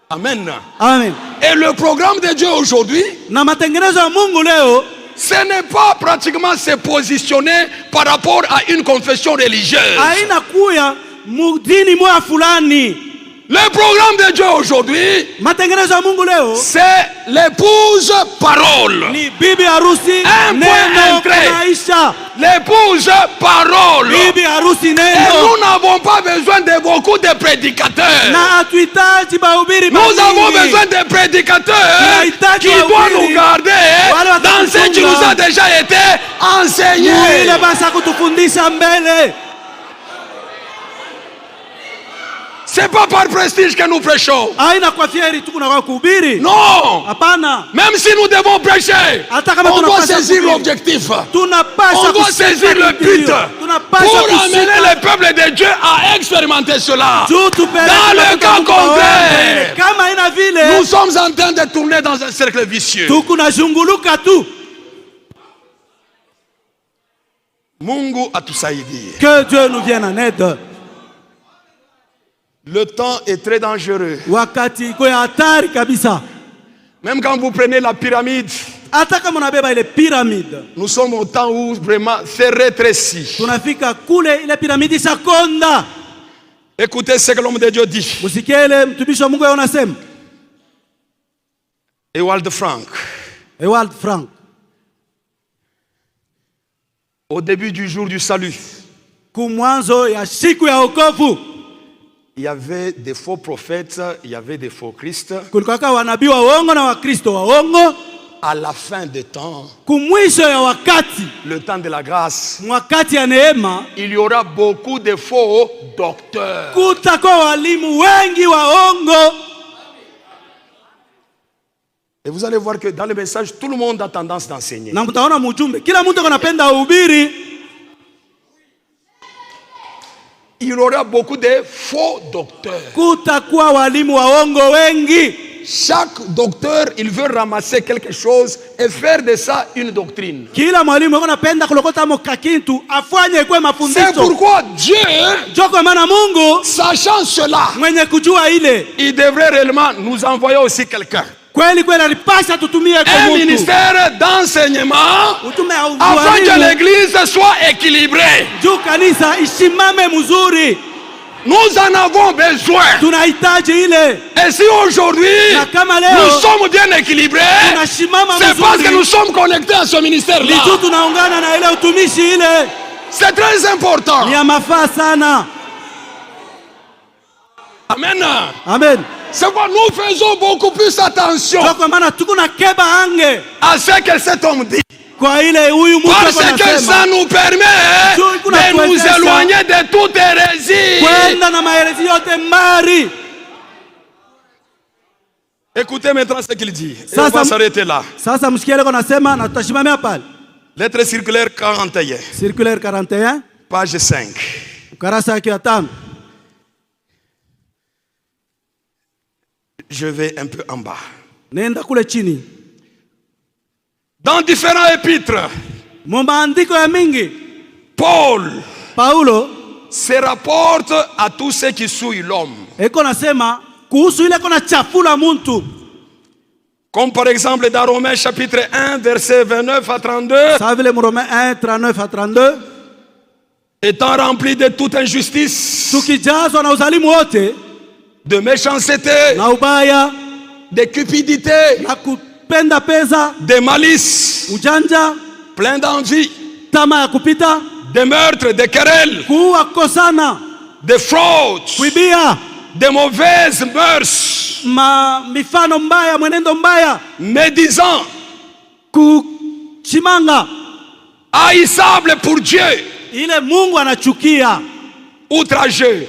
Amen. Amen. Et le programme de Dieu aujourd'hui, ce n'est pas pratiquement se positionner par rapport à une confession religieuse. Le programme de Dieu aujourd'hui, c'est l'épouse parole. Un point entré. L'épouse parole. Et nous n'avons pas besoin de beaucoup de prédicateurs. Nous avons besoin de prédicateurs qui doivent nous garder dans ce qui nous a déjà été enseigné. C'est pas par prestige que nous prêchons. Non. Même si nous devons prêcher, on doit saisir l'objectif. On doit saisir le but pour amener le peuple de Dieu à expérimenter cela. Dans le cas contraire, nous sommes en train de tourner dans un cercle vicieux. Mungu atusaidie. Que Dieu nous vienne en aide. Le temps est très dangereux. Même quand vous prenez la pyramide, nous sommes au temps où vraiment c'est rétréci. Écoutez ce que l'homme de Dieu dit. Ewald Frank. Au début du jour du salut, il y avait des faux prophètes, il y avait des faux Christ. À la fin des temps, le temps de la grâce, il y aura beaucoup de faux docteurs. Et vous allez voir que dans le message, tout le monde a tendance d'enseigner. Il y aura beaucoup de faux docteurs. Chaque docteur, il veut ramasser quelque chose et faire de ça une doctrine. C'est pourquoi Dieu, sachant cela, il devrait réellement nous envoyer aussi quelqu'un. Un ministère d'enseignement afin que l'église soit équilibrée. Nous en avons besoin. Et si aujourd'hui nous sommes bien équilibrés, c'est parce que nous sommes connectés à ce ministère-là. C'est très important. Amen. Amen. C'est pourquoi nous faisons beaucoup plus attention à ce que cet homme dit. Parce que ça nous permet de nous éloigner de toute hérésie. Écoutez maintenant ce qu'il dit. Et on va s'arrêter là. Lettre circulaire 41. Circulaire 41. Page 5. Je vais un peu en bas. Dans différents épîtres, Paul se rapporte à tous ceux qui souillent l'homme. Comme par exemple dans Romains chapitre 1, versets 29 à 32. Étant rempli de toute injustice, de méchanceté, de cupidité, de malice, plein d'envie, de meurtres, de querelles, de fraudes, de mauvaises mœurs, médisants, haïssables pour Dieu, outrageux,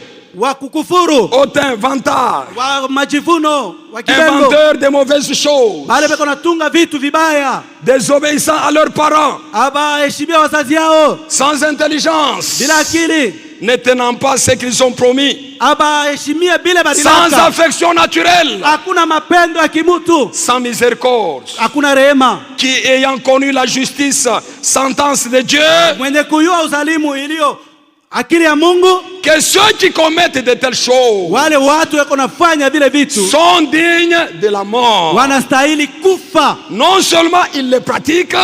hautain, vantard, inventeur de mauvaises choses, désobéissant à leurs parents, sans intelligence, ne tenant pas ce qu'ils ont promis, sans affection naturelle, sans miséricorde, qui ayant connu la justice, sentence de Dieu, que ceux qui commettent de telles choses sont dignes de la mort. Non seulement ils les pratiquent,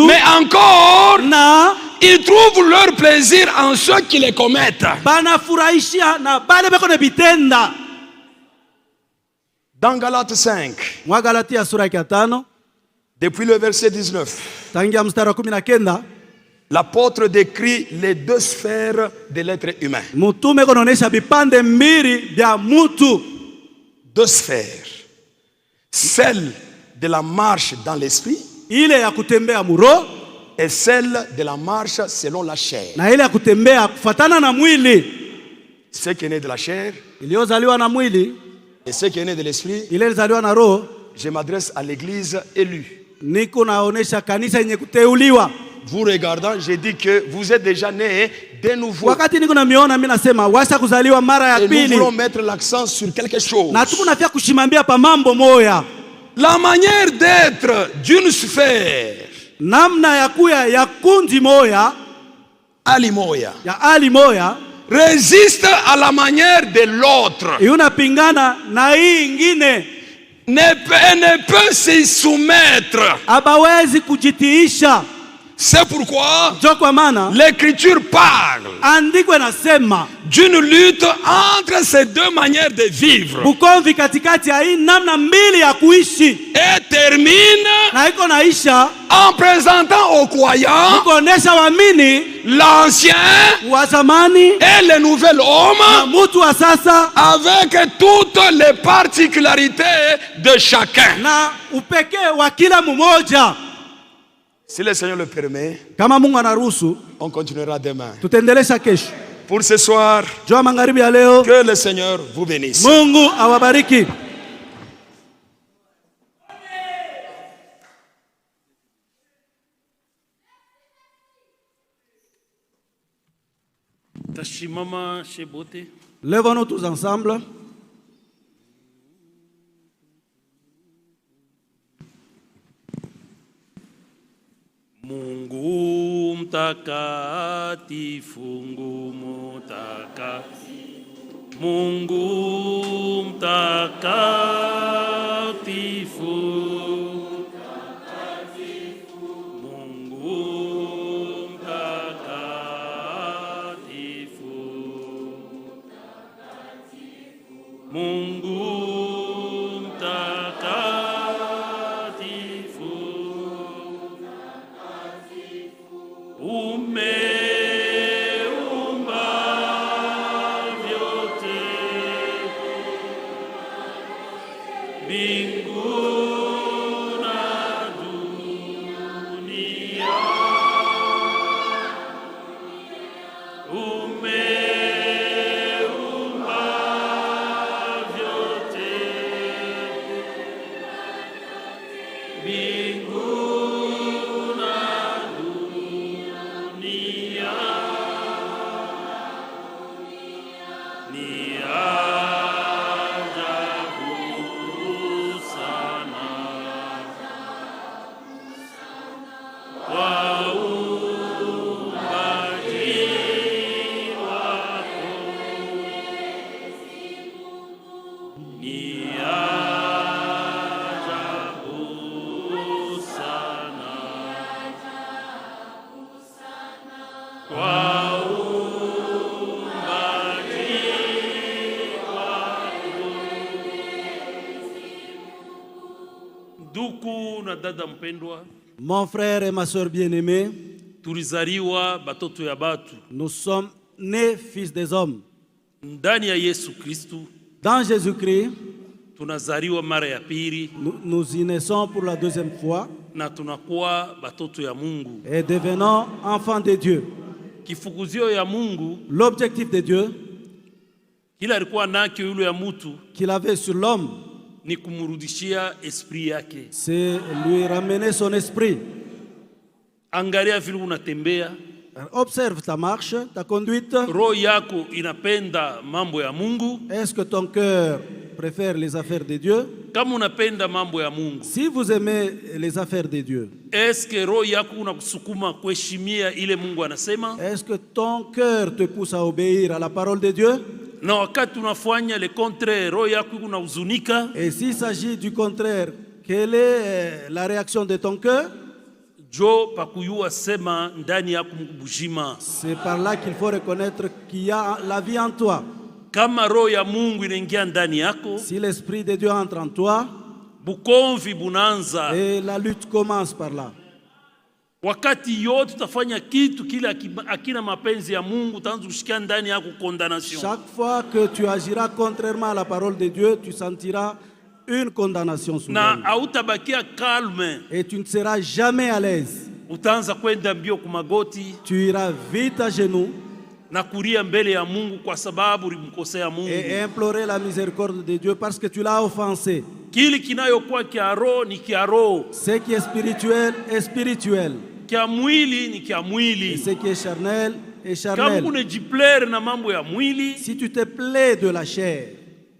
mais encore ils trouvent leur plaisir en ceux qui les commettent. Dans Galates 5, depuis le verset 19, l'apôtre décrit les deux sphères de l'être humain. Deux sphères. Celle de la marche dans l'esprit et celle de la marche selon la chair. Ce qui est né de la chair et ce qui est né de l'esprit, je m'adresse à l'église élue. Vous regardant, j'ai dit que vous êtes déjà nés de nouveau. Et nous voulons mettre l'accent sur quelque chose. La manière d'être d'une sphère alimoya résiste à la manière de l'autre. Ne peut s'y soumettre. C'est pourquoi l'Écriture parle d'une lutte entre ces deux manières de vivre et termine en présentant aux croyants l'ancien et le nouvel homme avec toutes les particularités de chacun. Si le Seigneur le permet, on continuera demain. Pour ce soir, que le Seigneur vous bénisse. Lèvons-nous tous ensemble. Mungu mtakatifu, Mungu mtakatifu, Mungu mtakatifu, Mungu mtakatifu, Mungu Mon frère et ma soeur bien-aimés, nous sommes nés fils des hommes. Dans Jésus-Christ, nous y naissons pour la deuxième fois et devenons enfants de Dieu. L'objectif de Dieu, kila alikuwa nacho yule ya mtu qu'il avait sur l'homme, ni kumrudishia esprit yake. c'est lui ramener son esprit. Angalia vile unatembea, observe ta marche, ta conduite. Roho yako inapenda mambo ya Mungu? Est-ce que ton cœur préfère les affaires de Dieu? Kama unapenda mambo ya Mungu, si vous aimez les affaires de Dieu, est-ce que roho yako unakusukuma kuheshimia ile Mungu anasema? Est-ce que ton cœur te pousse à obéir à la parole de Dieu? Na wakati unafanya le contraire, roho yako unahuzunika? Et s'il s'agit du contraire, quelle est la réaction de ton cœur? C'est par là qu'il faut reconnaître qu'il y a la vie en toi. Si l'esprit de Dieu entre en toi, et la lutte commence par là. Wakati yote utafanya kitu kile akina mapenzi ya Mungu, utaanza kushikia ndani yako condamnation. Chaque fois que tu agiras contrairement à la parole de Dieu, tu sentiras une condamnation soudaine. Na hautabakia calme. Et tu ne seras jamais à l'aise. Utaanza kwenda mbio kumagoti. Tu iras vite à genoux. Na kulia mbele ya Mungu kwa sababu ulimkosea Mungu. Et implorer la miséricorde de Dieu parce que tu l'as offensé. Kile kinayokuwa kia roho ni kia roho. Ce qui est spirituel est spirituel. Kia mwili ni kia mwili. Et ce qui est charnel est charnel. Kama unajiplaire na mambo ya mwili, si tu te plais de la chair,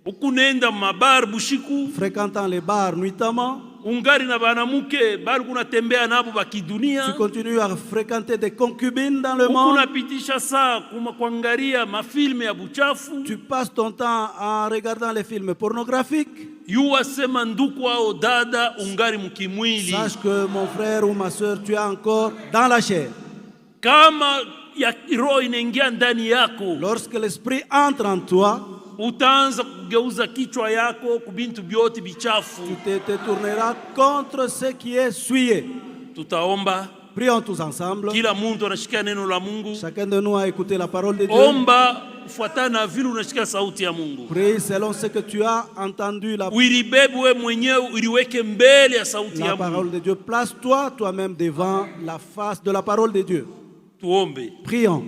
ukunenda mabar bushiku, fréquentant les bars nuitamment, ungari na banamuke bali kunatembea nabo bakidunia, tu continues à fréquenter des concubines dans le monde, unapitisha saa kuangalia mafilme ya buchafu, tu passes ton temps en regardant les films pornographiques. Yuwasema nduku au dada ungari mkimwili. Sache que mon frère ou ma soeur, tu es encore dans la chair. Kama ya roho inaingia ndani yako, lorsque l'esprit entre en toi, utaanza kugeuza kichwa yako kubintu byote bichafu. Tu te tourneras contre ce qui est souillé. Tutaomba. Prions tous ensemble. Kila muntu anashikia neno la Mungu. Chacun de nous a écouté la parole de Dieu. Omba ufuatana vile unashikia sauti ya Mungu. Prie selon ce que tu as entendu la parole de Dieu. Place-toi toi-même devant la face de la parole de Dieu. Tuombe. Prions.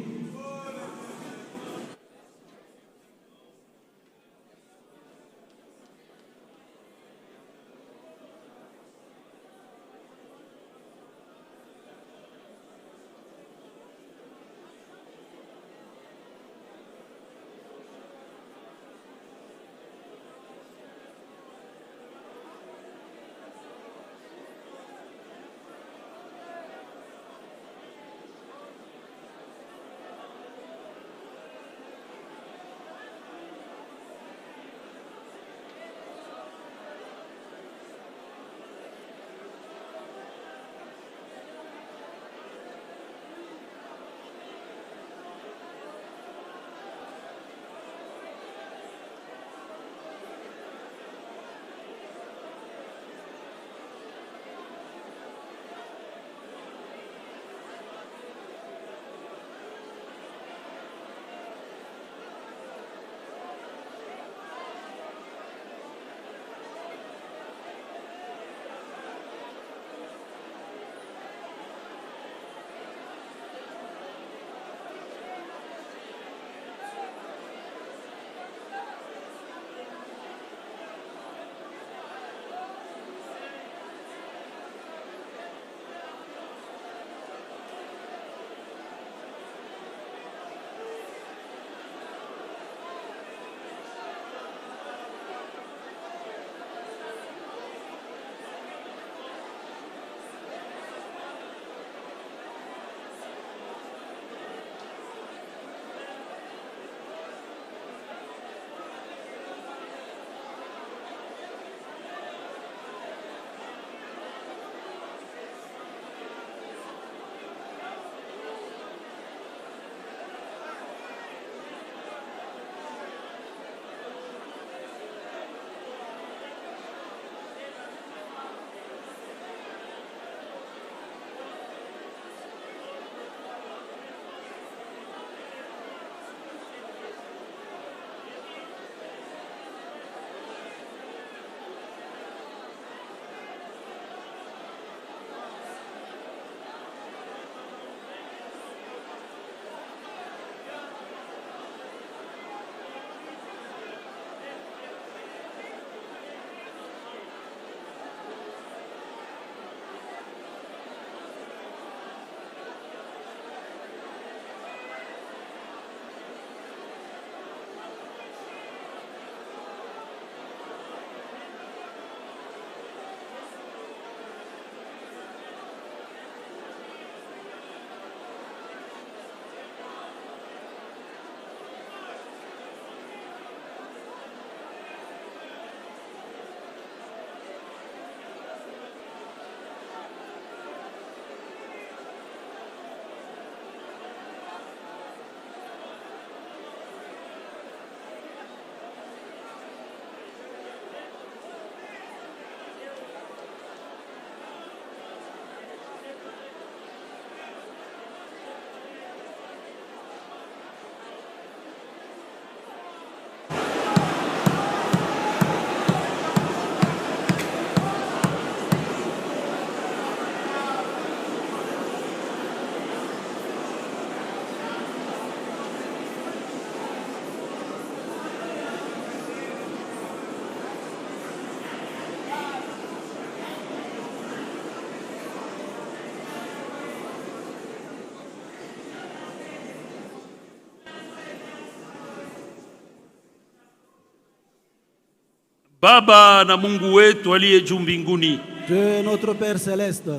Baba na Mungu wetu aliye juu mbinguni, Dieu notre Père céleste,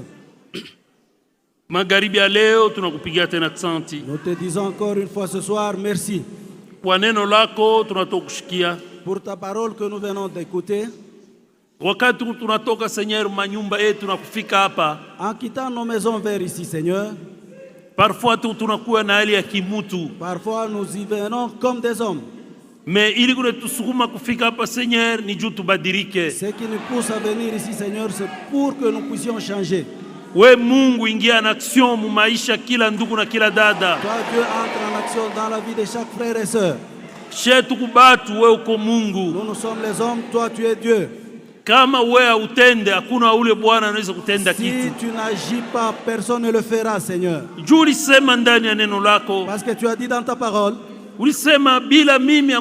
magharibi ya leo tunakupigia tena asante. Nous te disons encore une fois ce soir merci Kwa neno lako tunatoka kushikia. pour ta parole que nous venons d'écouter. Wakati tunatoka Seigneur manyumba yetu na kufika hapa, En quittant nos maisons vers ici, Seigneur, parfois tunakuwa na hali ya kimutu, parfois nous y venons comme des hommes. mais ili kutusukuma kufika hapa Seigneur ni juu tubadilike. Ce qui nous pousse à venir ici, Seigneur, c'est pour que nous puissions changer. We Mungu, ingia en action mu maisha kila ndugu na kila dada. Toi, Dieu, entre en action dans la vie de chaque frère et sœur. Shetu kubatu we uko Mungu. Nous sommes les hommes, toi tu es Dieu. Kama we hautende, hakuna ule Bwana anaweza kutenda Si kitu. tu n'agis pas, personne ne le fera, Seigneur. Juu ulisema ndani ya neno lako, Parce que tu as dit dans ta parole, ulisema bila mimi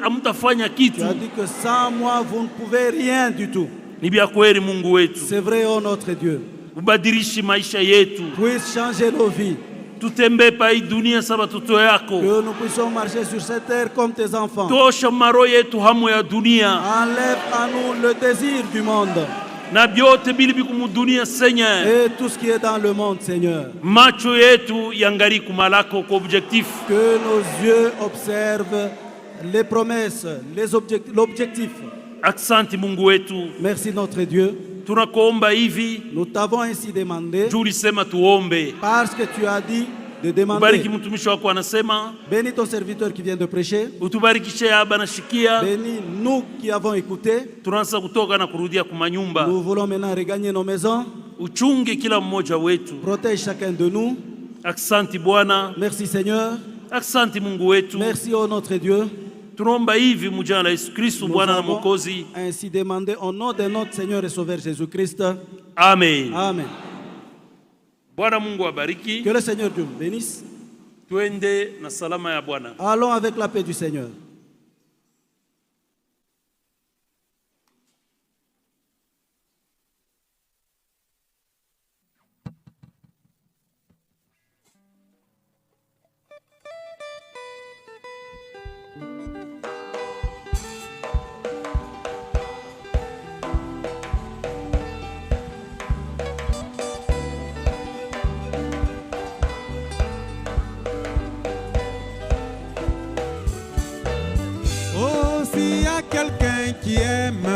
hamtafanya kitu. tu as dit que sans moi, vous ne pouvez rien du tout. Ni bia kweli Mungu wetu. C'est vrai, oh notre Dieu. Ubadilishi maisha yetu. Puisse changer nos vies. Tutembe pa hii dunia saba watoto yako. Que nous puissions marcher sur cette terre comme tes enfants. Tosha maro yetu hamu ya dunia. Enlève à nous le désir du monde. Na byote bili bikumu dunia Seigneur. Et tout ce qui est dans le monde, Seigneur. Macho yetu yangali kumalako kwa objectif. Que nos yeux observent les promesses, l'objectif. Asante Mungu wetu. Merci notre Dieu. Tunakuomba hivi. Nous t'avons ainsi demandé. Juu ulisema tuombe. Parce que tu as dit de demander. Ubariki mtumishi wako anasema. Bénis ton serviteur qui vient de prêcher. Utubarikishe haba na shikia. Bénis nous qui avons écouté. Tunaanza kutoka na kurudia kumanyumba. Nous voulons maintenant regagner nos maisons. Uchunge kila mmoja wetu. Protège chacun de nous. Asante Bwana. Merci Seigneur. Asante Mungu wetu. Merci oh notre Dieu. Tunaomba hivi mujana la Yesu Kristo Bwana na Mwokozi. Ainsi demandé au nom de notre Seigneur et Sauveur Jésus-Christ. Amen. Amen. Bwana Mungu abariki. Que le Seigneur Dieu bénisse. Tuende na salama ya Bwana. Allons avec la paix du Seigneur. Quelqu'un qui aime,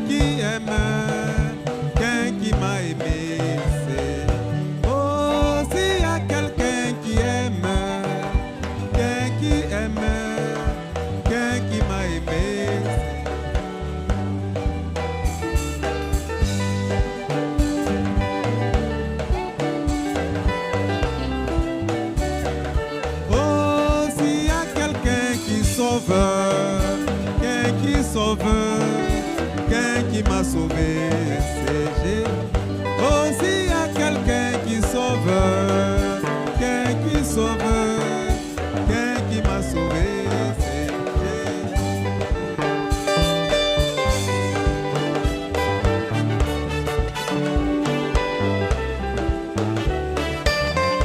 quelqu'un qui m'a aimé, c'est oh, s'il y a quelqu'un qui aime, quelqu'un qui m'a aimé, oh, s'il y a quelqu'un qui sauve. Quelqu'un qui m'a sauvé, c'est Jésus. Oh, s'il y a quelqu'un qui sauve, quelqu'un qui sauve, quelqu'un qui m'a sauvé, c'est Jésus.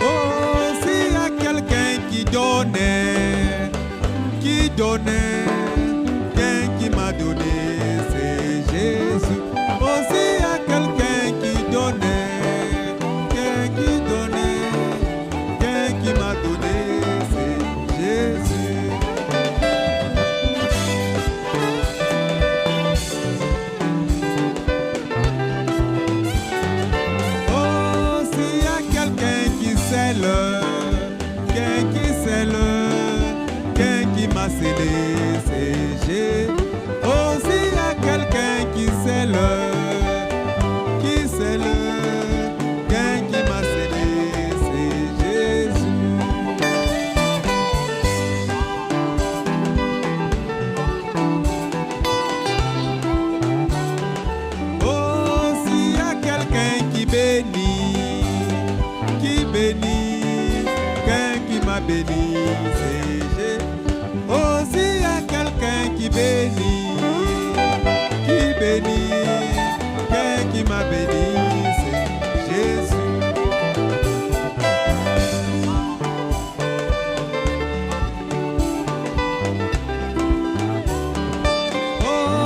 Oh, s'il y a quelqu'un qui donnait, qui m'a donné, c'est Jésus. Aussi il y a quelqu'un qui donnait, quelqu'un qui m'a donné, c'est Jésus. Oh, s'il y a quelqu'un qui scelle, quelqu'un qui m'a scellé, c'est Jésus. Oh, s'il y a quelqu'un qui scelle, quelqu'un qui m'a scellé, c'est Jésus. Oh, s'il y a quelqu'un qui bénit, quelqu'un qui m'a béni, c'est Jésus. Oh, s'il y a quelqu'un qui bénit, quelqu'un qui m'a béni, c'est Jésus. Oh,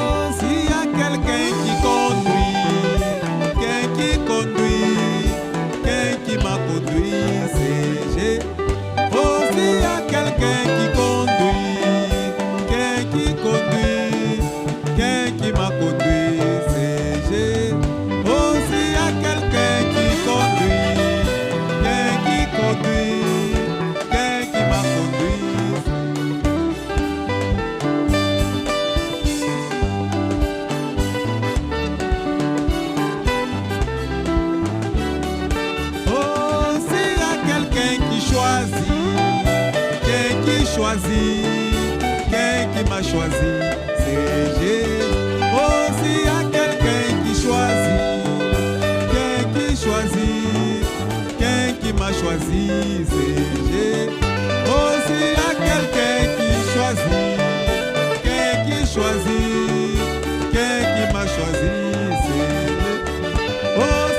choisi, c'est Jésus. Oh, s'il y a quelqu'un qui choisit, qui m'a choisi, c'est Jésus. Oh, s'il y a quelqu'un qui choisit, qui m'a choisi, c'est Jésus. Oh,